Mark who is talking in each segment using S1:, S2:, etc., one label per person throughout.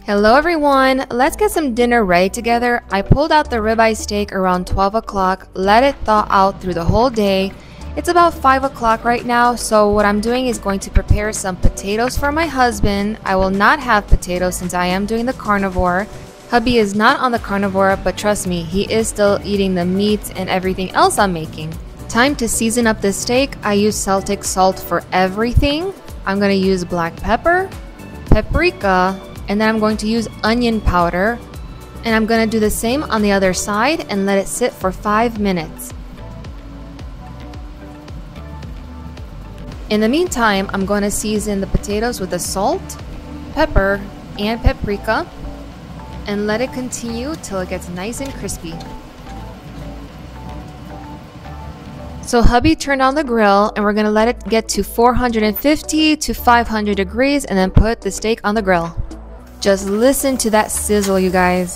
S1: Hello everyone, let's get some dinner ready together. I pulled out the ribeye steak around 12 o'clock, let it thaw out through the whole day. It's about 5 o'clock right now, so what I'm doing is going to prepare some potatoes for my husband. I will not have potatoes since I am doing the carnivore. Hubby is not on the carnivore, but trust me, he is still eating the meat and everything else I'm making. Time to season up the steak. I use Celtic salt for everything. I'm going to use black pepper, paprika, and then I'm going to use onion powder, and I'm going to do the same on the other side and let it sit for 5 minutes. In the meantime, I'm going to season the potatoes with the salt, pepper, and paprika and let it continue till it gets nice and crispy. So hubby turned on the grill and we're going to let it get to 450 to 500 degrees and then put the steak on the grill. Just listen to that sizzle, you guys.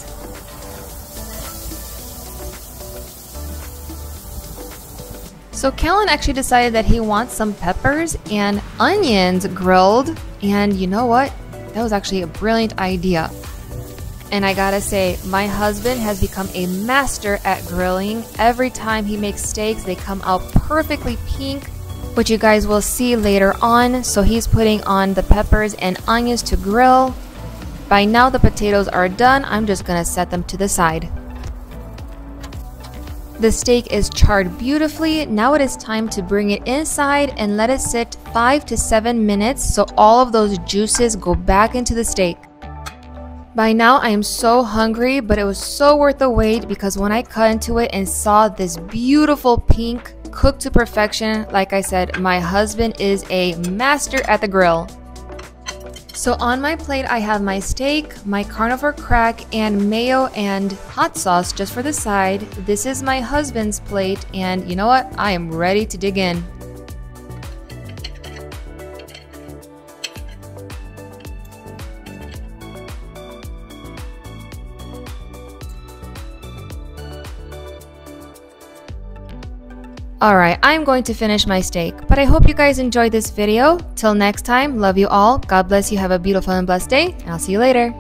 S1: So Callan actually decided that he wants some peppers and onions grilled, and you know what? That was actually a brilliant idea. And I gotta say, my husband has become a master at grilling. Every time he makes steaks, they come out perfectly pink, which you guys will see later on. So he's putting on the peppers and onions to grill. By now the potatoes are done. I'm just gonna set them to the side. The steak is charred beautifully. Now it is time to bring it inside and let it sit 5 to 7 minutes so all of those juices go back into the steak. By now I am so hungry, but it was so worth the wait because when I cut into it and saw this beautiful pink cooked to perfection, like I said, my husband is a master at the grill. So on my plate I have my steak, my carnivore crack, and mayo and hot sauce just for the side. This is my husband's plate, and you know what? I am ready to dig in. Alright, I'm going to finish my steak, but I hope you guys enjoyed this video. Till next time, love you all. God bless you. Have a beautiful and blessed day, and I'll see you later.